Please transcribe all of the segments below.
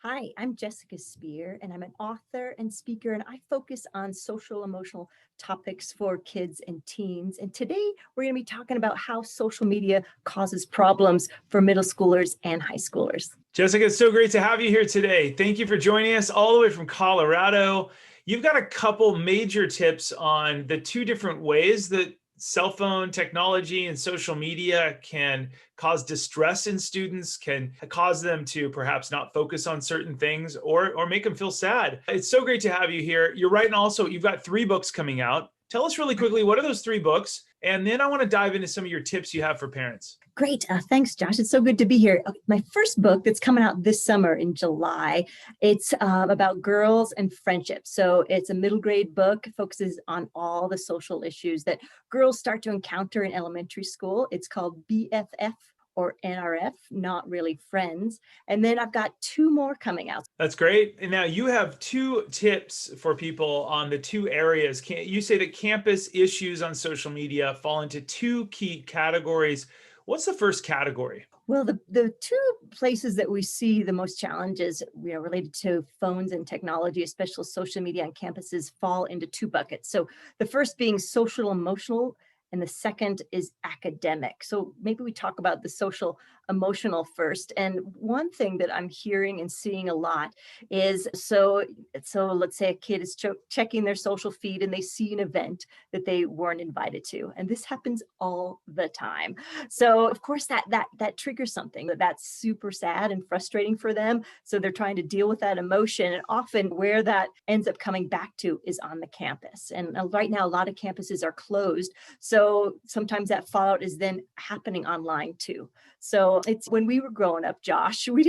Hi, I'm Jessica Speer, and I'm an author and speaker, and I focus on social emotional topics for kids and teens. And today we're going to be talking about how social media causes problems for middle schoolers and high schoolers. Jessica, it's so great to have you here today. Thank you for joining us all the way from Colorado. You've got a couple major tips on the two different ways that cell phone technology and social media can cause distress in students, can cause them to perhaps not focus on certain things or make them feel sad. It's so great to have you here. You're right. And also, you've got 3 books coming out. Tell us really quickly, what are those 3 books? And then I want to dive into some of your tips you have for parents. Great. Thanks, Josh. It's so good to be here. My first book that's coming out this summer in July, it's about girls and friendship. So it's a middle grade book, focuses on all the social issues that girls start to encounter in elementary school. It's called BFF or NRF, not really friends. And then I've got 2 more coming out. That's great. And now you have 2 tips for people on the 2 areas. You say that campus issues on social media fall into 2 key categories. What's the first category? Well, the 2 places that we see the most challenges, related to phones and technology, especially social media on campuses, fall into 2 buckets. So the first being social emotional, and the second is academic. So maybe we talk about the social emotional first. And one thing that I'm hearing and seeing a lot is so let's say a kid is checking their social feed and they see an event that they weren't invited to, and this happens all the time. So of course that triggers something that's super sad and frustrating for them. So they're trying to deal with that emotion, and often where that ends up coming back to is on the campus. And right now a lot of campuses are closed, so sometimes that fallout is then happening online too. So it's when we were growing up, Josh, we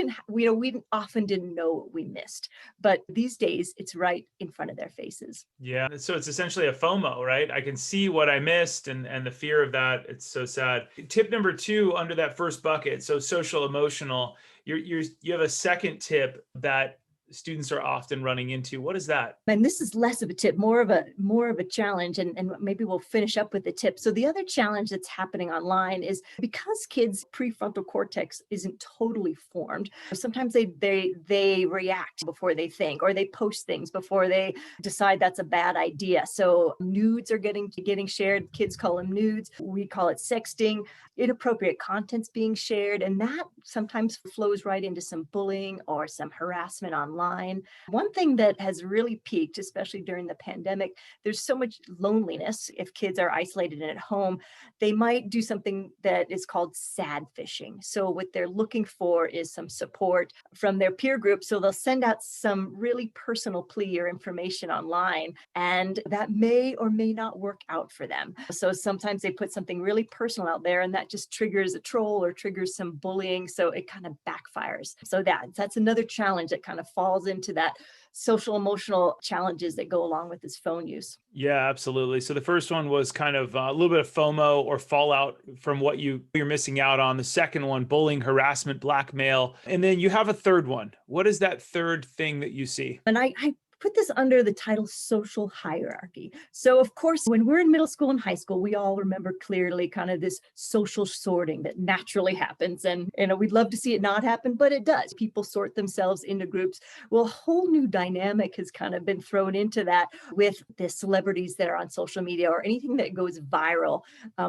often didn't know what we missed, but these days it's right in front of their faces. Yeah. So it's essentially a FOMO, right? I can see what I missed and the fear of that. It's so sad. Tip number 2 under that first bucket. So social emotional, you have a second tip that students are often running into. What is that? And this is less of a tip, more of a challenge, and maybe we'll finish up with the tip. So the other challenge that's happening online is because kids' prefrontal cortex isn't totally formed. Sometimes they react before they think, or they post things before they decide that's a bad idea. So nudes are getting shared. Kids call them nudes. We call it sexting. Inappropriate content's being shared, and that sometimes flows right into some bullying or some harassment online. One thing that has really peaked, especially during the pandemic, there's so much loneliness. If kids are isolated and at home, they might do something that is called sad fishing. So what they're looking for is some support from their peer group. So they'll send out some really personal plea or information online, and that may or may not work out for them. So sometimes they put something really personal out there, and that just triggers a troll or triggers some bullying. So it kind of backfires. So that's another challenge that kind of falls into that social emotional challenges that go along with this phone use. Yeah, absolutely. So the first one was kind of a little bit of FOMO or fallout from what you're missing out on. The second one, bullying, harassment, blackmail. And then you have a third one. What is that third thing that you see? And I put this under the title social hierarchy. So of course, when we're in middle school and high school, we all remember clearly kind of this social sorting that naturally happens. And we'd love to see it not happen, but it does. People sort themselves into groups. Well, a whole new dynamic has kind of been thrown into that with the celebrities that are on social media or anything that goes viral.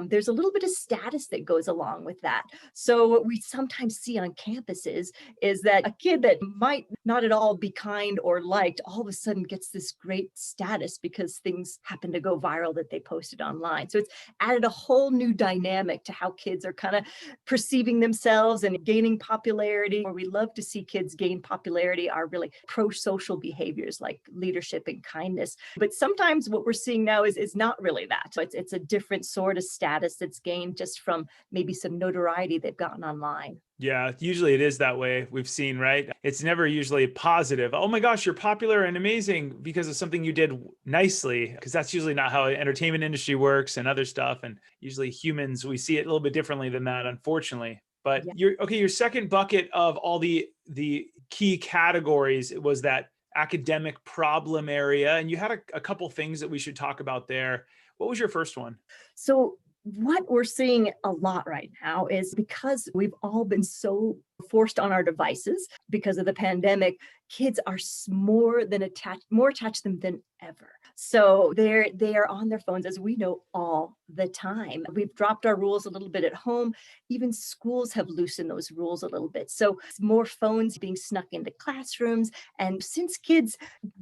There's a little bit of status that goes along with that. So what we sometimes see on campuses is that a kid that might not at all be kind or liked all of a sudden gets this great status because things happen to go viral that they posted online. So it's added a whole new dynamic to how kids are kind of perceiving themselves and gaining popularity. Where we love to see kids gain popularity are really pro-social behaviors like leadership and kindness. But sometimes what we're seeing now is not really that. So it's a different sort of status that's gained just from maybe some notoriety they've gotten online. Yeah, usually it is that way. We've seen, right? It's never usually positive. Oh my gosh, you're popular and amazing because of something you did nicely, because that's usually not how the entertainment industry works and other stuff. And usually humans, we see it a little bit differently than that, unfortunately. But Yeah. your second bucket of all the key categories was that academic problem area. And you had a couple things that we should talk about there. What was your first one? So what we're seeing a lot right now is because we've all been so forced on our devices because of the pandemic, kids are more attached to them than ever. So they are on their phones, as we know, all the time. We've dropped our rules a little bit at home. Even schools have loosened those rules a little bit. So more phones being snuck into classrooms. And since kids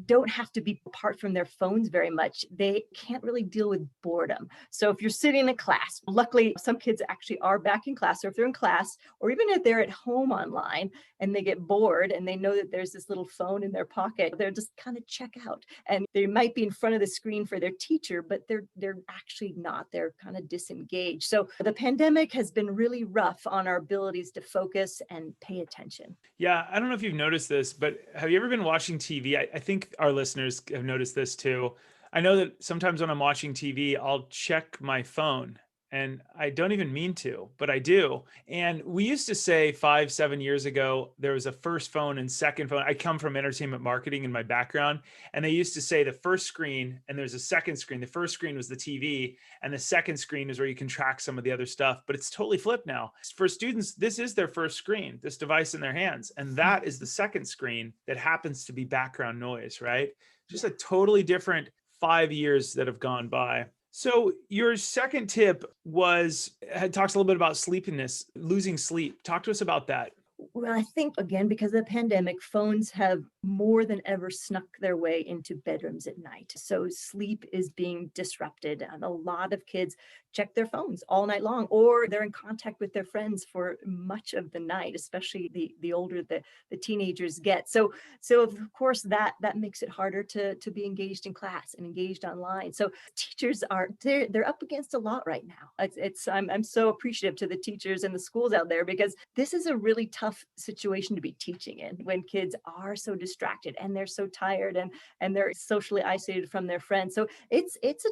don't have to be apart from their phones very much, they can't really deal with boredom. So if you're sitting in class, luckily some kids actually are back in class, or if they're in class, or even if they're at home online and they get bored and they know that there's this little phone in their pocket, they're just kind of check out. And they might be in front of the screen for their teacher, but they're actually not. They're kind of disengaged. So the pandemic has been really rough on our abilities to focus and pay attention. Yeah, I don't know if you've noticed this, but have you ever been watching TV? I think our listeners have noticed this too. I know that sometimes when I'm watching TV, I'll check my phone and I don't even mean to, but I do. And we used to say 5, 7 years ago, there was a first phone and second phone. I come from entertainment marketing in my background, and they used to say the first screen and there's a second screen. The first screen was the TV, and the second screen is where you can track some of the other stuff, but it's totally flipped now. For students, this is their first screen, this device in their hands, and that is the second screen that happens to be background noise, right? Just a totally different 5 years that have gone by. So your second tip talks a little bit about sleepiness, losing sleep. Talk to us about that. Well, I think, again, because of the pandemic, phones have more than ever snuck their way into bedrooms at night. So sleep is being disrupted, and a lot of kids check their phones all night long, or they're in contact with their friends for much of the night, especially the older the teenagers get. So of course that makes it harder to be engaged in class and engaged online. So teachers they're up against a lot right now. I'm so appreciative to the teachers and the schools out there, because this is a really tough situation to be teaching in when kids are so distracted and they're so tired and they're socially isolated from their friends. So it's a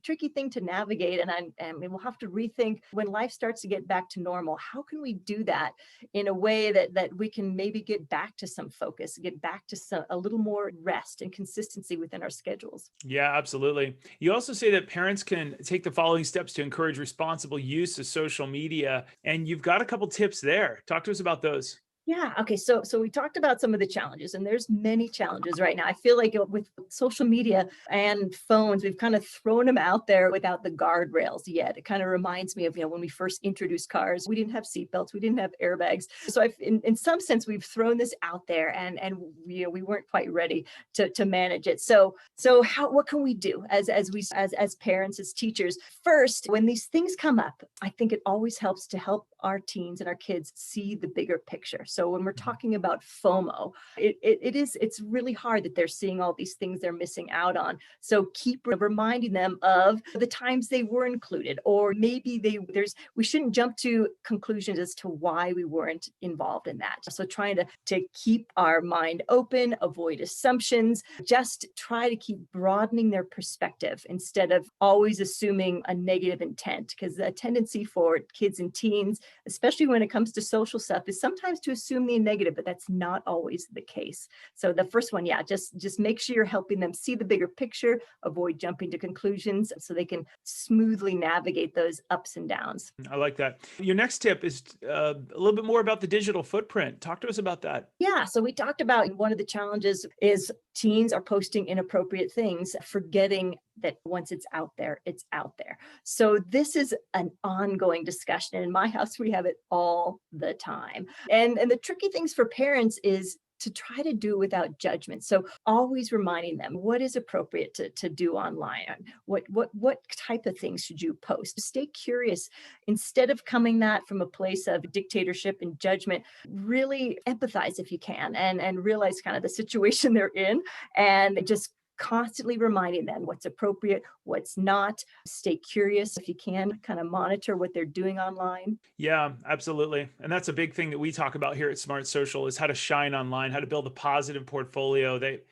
tricky thing to navigate, and we'll have to rethink when life starts to get back to normal. How can we do that in a way that we can maybe get back to some focus, get back to a little more rest and consistency within our schedules? Yeah, absolutely. You also say that parents can take the following steps to encourage responsible use of social media, and you've got a couple tips there. Talk to us about those. Yeah. Okay. So we talked about some of the challenges, and there's many challenges right now. I feel like with social media and phones, we've kind of thrown them out there without the guardrails yet. It kind of reminds me of, when we first introduced cars, we didn't have seatbelts, we didn't have airbags. So in some sense, we've thrown this out there, and we weren't quite ready to manage it. So what can we do as parents, as teachers? First, when these things come up, I think it always helps to help our teens and our kids see the bigger picture. So when we're talking about FOMO, it's really hard that they're seeing all these things they're missing out on. So keep reminding them of the times they were included, or maybe we shouldn't jump to conclusions as to why we weren't involved in that. So trying to keep our mind open, avoid assumptions, just try to keep broadening their perspective instead of always assuming a negative intent, because the tendency for kids and teens, especially when it comes to social stuff, is sometimes to assume the negative, but that's not always the case. So the first one, just make sure you're helping them see the bigger picture, avoid jumping to conclusions, so they can smoothly navigate those ups and downs. I like that. Your next tip is a little bit more about the digital footprint. Talk to us about that. Yeah, so we talked about one of the challenges is teens are posting inappropriate things, forgetting that once it's out there, it's out there. So this is an ongoing discussion. In my house, we have it all the time. And the tricky things for parents is to try to do without judgment. So always reminding them what is appropriate to do online. What type of things should you post? Stay curious. Instead of coming that from a place of dictatorship and judgment, really empathize if you can, and realize kind of the situation they're in, and just constantly reminding them what's appropriate, what's not. Stay curious if you can, kind of monitor what they're doing online. Yeah, absolutely. And that's a big thing that we talk about here at Smart Social, is how to shine online, how to build a positive portfolio that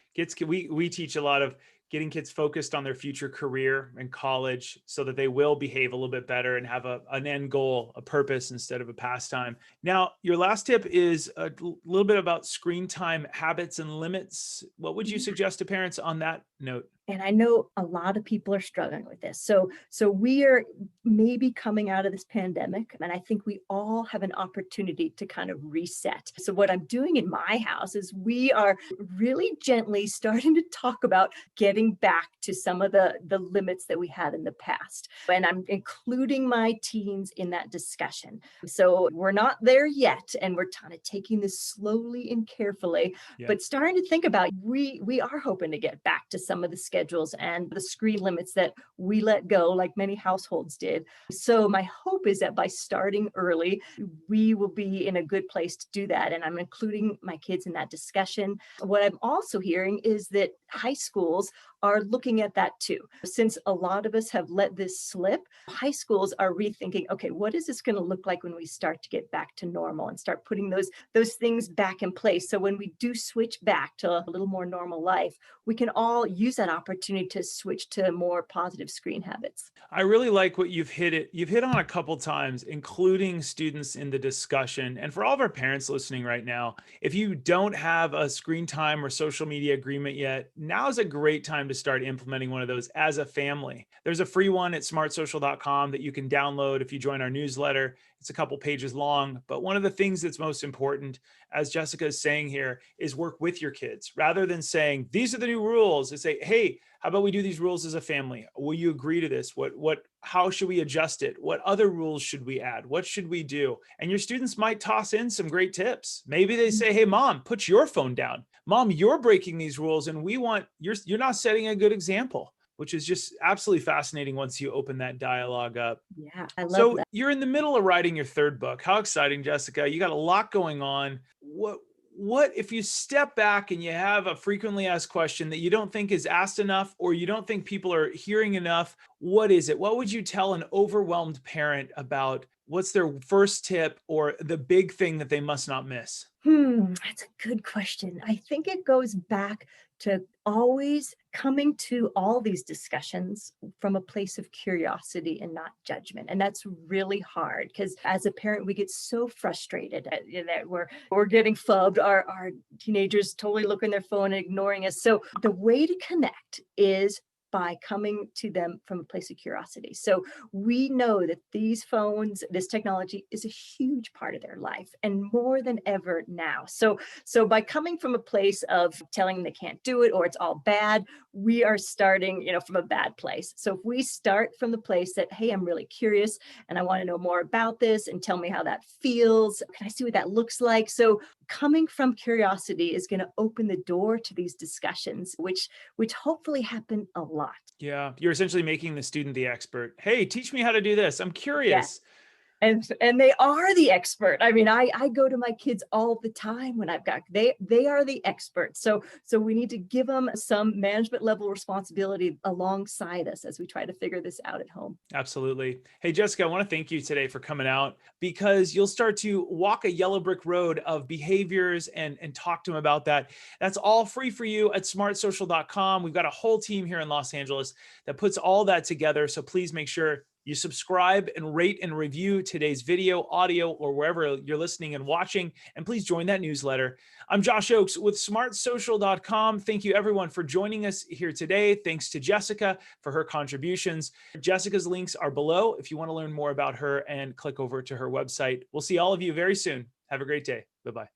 we teach a lot of getting kids focused on their future career and college, so that they will behave a little bit better and have an end goal, a purpose instead of a pastime. Now, your last tip is a little bit about screen time habits and limits. What would you suggest to parents on that note? And I know a lot of people are struggling with this. So we are maybe coming out of this pandemic, and I think we all have an opportunity to kind of reset. So what I'm doing in my house is we are really gently starting to talk about getting back to some of the limits that we had in the past. And I'm including my teens in that discussion. So we're not there yet, and we're kind of taking this slowly and carefully, Yeah. but starting to think about we are hoping to get back to some of the schedules and the screen limits that we let go, like many households did. So my hope is that by starting early, we will be in a good place to do that. And I'm including my kids in that discussion. What I'm also hearing is that high schools are looking at that too. Since a lot of us have let this slip, high schools are rethinking, okay, what is this going to look like when we start to get back to normal and start putting those things back in place? So when we do switch back to a little more normal life, we can all use that opportunity to switch to more positive screen habits. I really like what you've hit on a couple times, including students in the discussion. And for all of our parents listening right now, if you don't have a screen time or social media agreement yet, now is a great time to start implementing one of those as a family. There's a free one at smartsocial.com that you can download if you join our newsletter. It's a couple pages long, but one of the things that's most important, as Jessica is saying here, is work with your kids rather than saying, these are the new rules. And say, hey, how about we do these rules as a family? Will you agree to this? How should we adjust it? What other rules should we add? What should we do? And your students might toss in some great tips. Maybe they say, hey, mom, put your phone down. Mom, you're breaking these rules and you're not setting a good example, which is just absolutely fascinating once you open that dialogue up. Yeah, I love So that. you're in the middle of writing your third book. How exciting, Jessica. You got a lot going on. What if you step back and you have a frequently asked question that you don't think is asked enough or you don't think people are hearing enough? What is it? What would you tell an overwhelmed parent about what's their first tip or the big thing that they must not miss? That's a good question. I think it goes back to always coming to all these discussions from a place of curiosity and not judgment. And that's really hard because as a parent, we get so frustrated that we're getting phubbed. Our teenagers totally looking their phone and ignoring us. So the way to connect is by coming to them from a place of curiosity. So we know that these phones, this technology is a huge part of their life and more than ever now. So by coming from a place of telling them they can't do it or it's all bad, we are starting, from a bad place. So if we start from the place that, hey, I'm really curious and I want to know more about this and tell me how that feels. Can I see what that looks like? So coming from curiosity is going to open the door to these discussions, which hopefully happen a lot. Yeah, you're essentially making the student the expert. Hey, teach me how to do this. I'm Yeah. curious. And they are the expert. I mean, I go to my kids all the time when they are the experts. So we need to give them some management level responsibility alongside us as we try to figure this out at home. Absolutely. Hey, Jessica, I want to thank you today for coming out because you'll start to walk a yellow brick road of behaviors and talk to them about that. That's all free for you at smartsocial.com. We've got a whole team here in Los Angeles that puts all that together. So please make sure you subscribe and rate and review today's video, audio, or wherever you're listening and watching. And please join that newsletter. I'm Josh Oakes with smartsocial.com. Thank you, everyone, for joining us here today. Thanks to Jessica for her contributions. Jessica's links are below if you want to learn more about her and click over to her website. We'll see all of you very soon. Have a great day. Bye-bye.